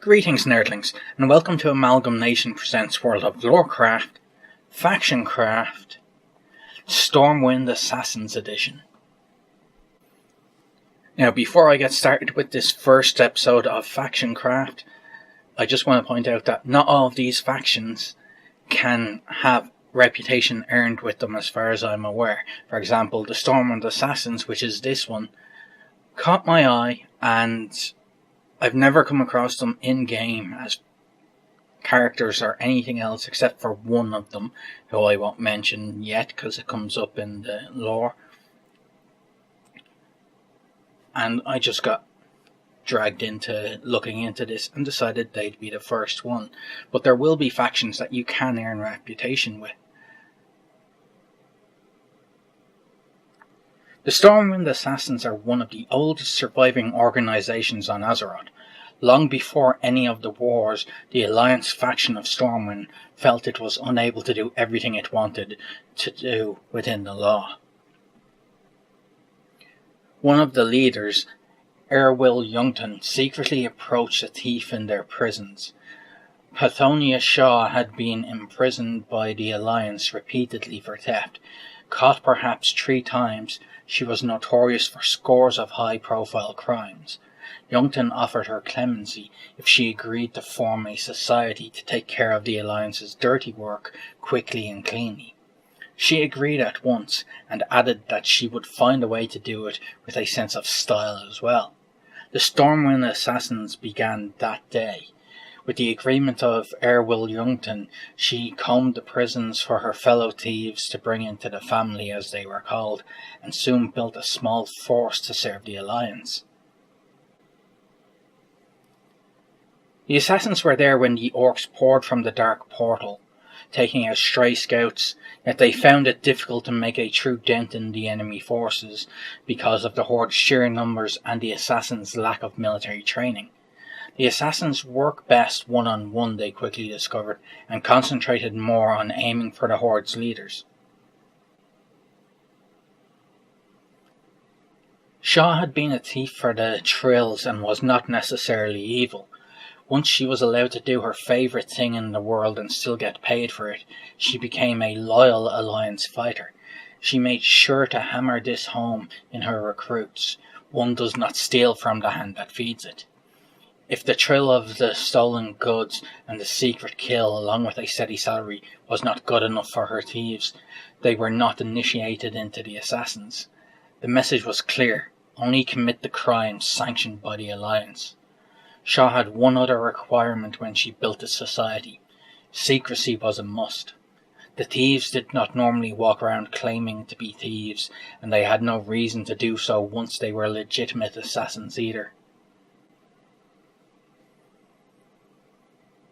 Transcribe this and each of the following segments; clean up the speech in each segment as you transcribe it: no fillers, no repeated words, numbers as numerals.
Greetings nerdlings, and welcome to AmalgamNation presents World of Loreccraft, Factioncraft, Stormwind Assassins Edition. Now before I get started with this first episode of Factioncraft, I just want to point out that not all of these factions can have reputation earned with them as far as I'm aware. For example, the Stormwind Assassins, which is this one, caught my eye, and I've never come across them in-game as characters or anything else except for one of them, who I won't mention yet because it comes up in the lore. And I just got dragged into looking into this and decided they'd be the first one. But there will be factions that you can earn reputation with. The Stormwind Assassins are one of the oldest surviving organizations on Azeroth. Long before any of the wars, the Alliance faction of Stormwind felt it was unable to do everything it wanted to do within the law. One of the leaders, Erwil Youngton, secretly approached a thief in their prisons. Pathonia Shaw had been imprisoned by the Alliance repeatedly for theft. Caught perhaps 3 times, she was notorious for scores of high-profile crimes. Youngton offered her clemency if she agreed to form a society to take care of the Alliance's dirty work quickly and cleanly. She agreed at once, and added that she would find a way to do it with a sense of style as well. The Stormwind Assassins began that day. With the agreement of Erwil Youngton, she combed the prisons for her fellow thieves to bring into the family, as they were called, and soon built a small force to serve the Alliance. The assassins were there when the orcs poured from the dark portal, taking out stray scouts, yet they found it difficult to make a true dent in the enemy forces because of the horde's sheer numbers and the assassins' lack of military training. The assassins work best one-on-one, they quickly discovered, and concentrated more on aiming for the horde's leaders. Shaw had been a thief for the thrills and was not necessarily evil. Once she was allowed to do her favourite thing in the world and still get paid for it, she became a loyal Alliance fighter. She made sure to hammer this home in her recruits: one does not steal from the hand that feeds it. If the thrill of the stolen goods and the secret kill, along with a steady salary, was not good enough for her thieves, they were not initiated into the assassins. The message was clear: only commit the crimes sanctioned by the Alliance. Shaw had one other requirement when she built the society. Secrecy was a must. The thieves did not normally walk around claiming to be thieves, and they had no reason to do so once they were legitimate assassins either.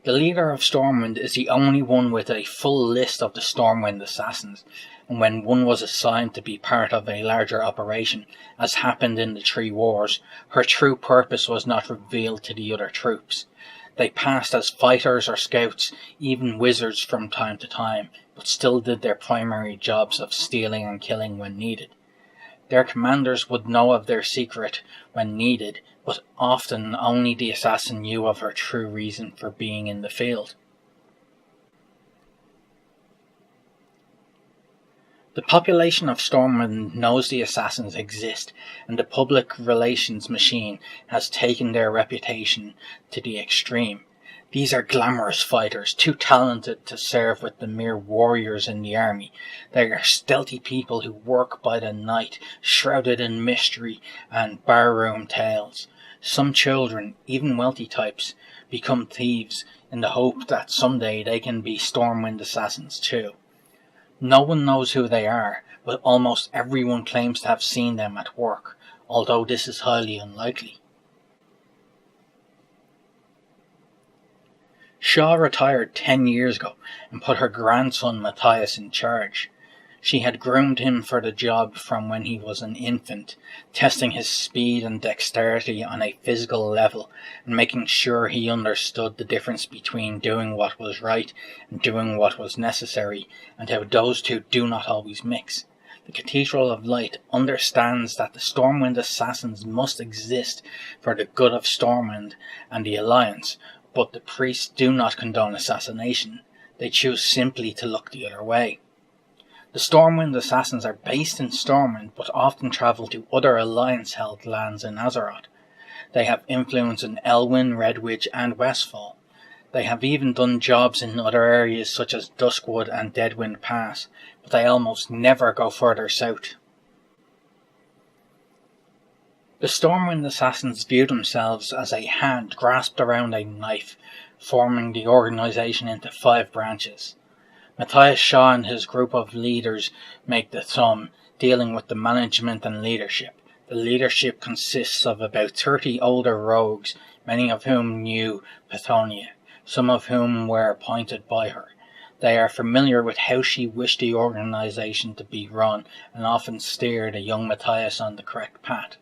The leader of Stormwind is the only one with a full list of the Stormwind Assassins, and when one was assigned to be part of a larger operation, as happened in the 3 wars, her true purpose was not revealed to the other troops. They passed as fighters or scouts, even wizards from time to time, but still did their primary jobs of stealing and killing when needed. Their commanders would know of their secret when needed, but often only the assassin knew of her true reason for being in the field. The population of Stormwind knows the assassins exist, and the public relations machine has taken their reputation to the extreme. These are glamorous fighters, too talented to serve with the mere warriors in the army. They are stealthy people who work by the night, shrouded in mystery and barroom tales. Some children, even wealthy types, become thieves in the hope that someday they can be Stormwind assassins too. No one knows who they are, but almost everyone claims to have seen them at work, although this is highly unlikely. Shaw retired 10 years ago and put her grandson Matthias in charge. She had groomed him for the job from when he was an infant, testing his speed and dexterity on a physical level and making sure he understood the difference between doing what was right and doing what was necessary, and how those two do not always mix. The Cathedral of Light understands that the Stormwind Assassins must exist for the good of Stormwind and the Alliance, but the priests do not condone assassination. They choose simply to look the other way. The Stormwind assassins are based in Stormwind, but often travel to other Alliance-held lands in Azeroth. They have influence in Elwyn, Redwidge and Westfall. They have even done jobs in other areas such as Duskwood and Deadwind Pass, but they almost never go further south. The Stormwind assassins view themselves as a hand grasped around a knife, forming the organisation into 5 branches. Matthias Shaw and his group of leaders make the thumb, dealing with the management and leadership. The leadership consists of about 30 older rogues, many of whom knew Pethonia, some of whom were appointed by her. They are familiar with how she wished the organisation to be run and often steer the young Matthias on the correct path.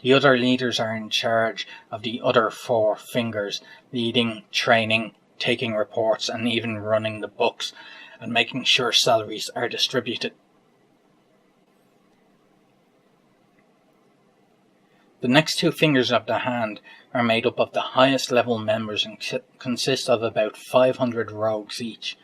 The other leaders are in charge of the other 4 fingers, leading, training, taking reports and even running the books and making sure salaries are distributed. The next 2 fingers of the hand are made up of the highest level members and consist of about 500 rogues each.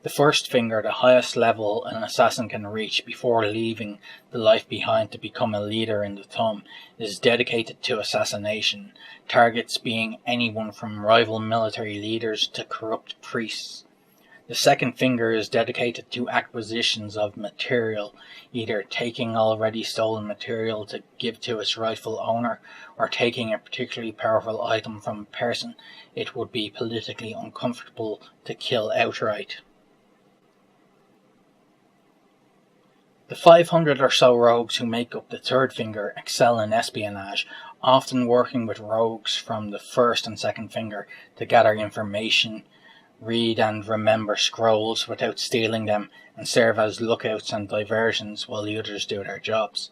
The first finger, the highest level an assassin can reach before leaving the life behind to become a leader in the thumb, is dedicated to assassination, targets being anyone from rival military leaders to corrupt priests. The second finger is dedicated to acquisitions of material, either taking already stolen material to give to its rightful owner, or taking a particularly powerful item from a person it would be politically uncomfortable to kill outright. The 500 or so rogues who make up the third finger excel in espionage, often working with rogues from the first and second finger to gather information, read and remember scrolls without stealing them, and serve as lookouts and diversions while the others do their jobs.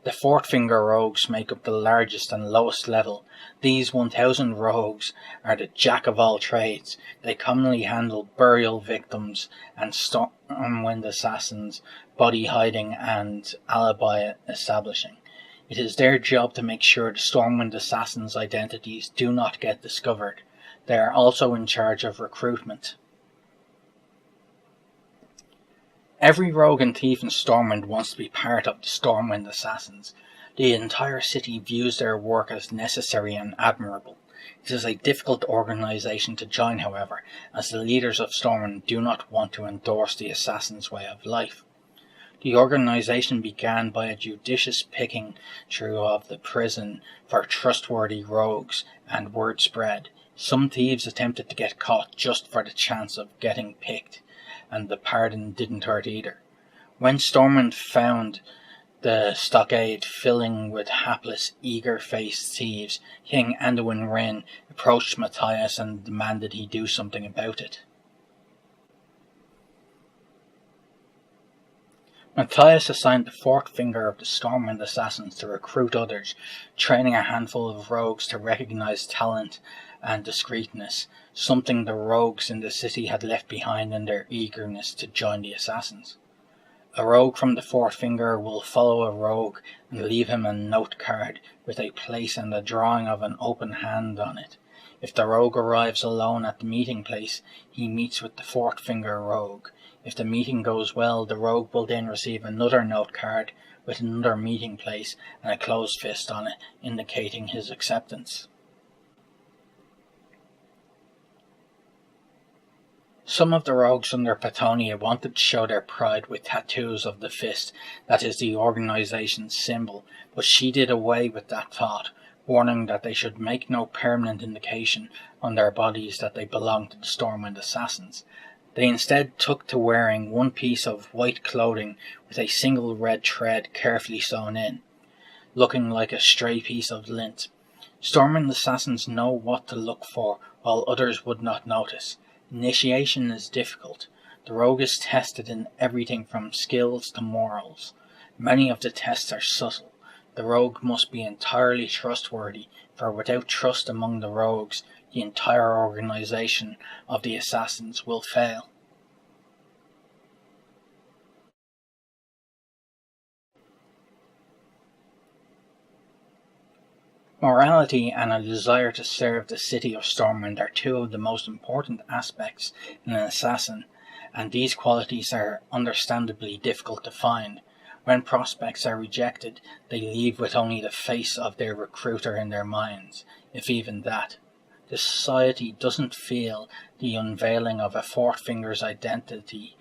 The fourth finger rogues make up the largest and lowest level. These 1000 rogues are the jack of all trades. They commonly handle burial victims and Stormwind assassins, body hiding and alibi establishing. It is their job to make sure the Stormwind assassins' identities do not get discovered. They are also in charge of recruitment. Every rogue and thief in Stormwind wants to be part of the Stormwind assassins. The entire city views their work as necessary and admirable. It is a difficult organisation to join, however, as the leaders of Stormwind do not want to endorse the assassins' way of life. The organisation began by a judicious picking through of the prison for trustworthy rogues, and word spread. Some thieves attempted to get caught just for the chance of getting picked, and the pardon didn't hurt either. When Stormwind found the stockade filling with hapless, eager-faced thieves, King Anduin Wrynn approached Matthias and demanded he do something about it. Matthias assigned the fourth finger of the Stormwind assassins to recruit others, training a handful of rogues to recognize talent and discreetness, something the rogues in the city had left behind in their eagerness to join the assassins. A rogue from the fourth finger will follow a rogue and leave him a note card with a place and a drawing of an open hand on it. If the rogue arrives alone at the meeting place, he meets with the fourth finger rogue. If the meeting goes well, the rogue will then receive another note card with another meeting place and a closed fist on it, indicating his acceptance. Some of the rogues under Pethonia wanted to show their pride with tattoos of the fist, that is the organisation's symbol, but she did away with that thought, warning that they should make no permanent indication on their bodies that they belonged to the Stormwind assassins. They instead took to wearing one piece of white clothing with a single red thread carefully sewn in, looking like a stray piece of lint. Stormwind assassins know what to look for, while others would not notice. Initiation is difficult. The rogue is tested in everything from skills to morals. Many of the tests are subtle. The rogue must be entirely trustworthy, for without trust among the rogues, the entire organisation of the assassins will fail. Morality and a desire to serve the city of Stormwind are two of the most important aspects in an assassin, and these qualities are understandably difficult to find. When prospects are rejected, they leave with only the face of their recruiter in their minds, if even that. The society doesn't feel the unveiling of a fourth finger's identity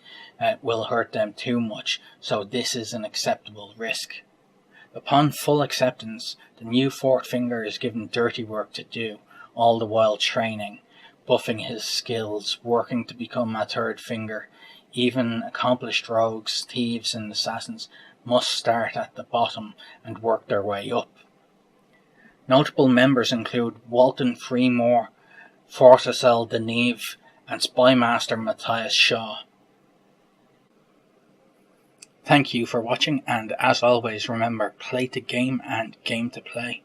will hurt them too much, so this is an acceptable risk. Upon full acceptance, the new fourth finger is given dirty work to do, all the while training, buffing his skills, working to become a third finger. Even accomplished rogues, thieves and assassins must start at the bottom and work their way up. Notable members include Walton Freemore, Fortisel Deneve, and Spymaster Matthias Shaw. Thank you for watching, and as always, remember, play to game and game to play.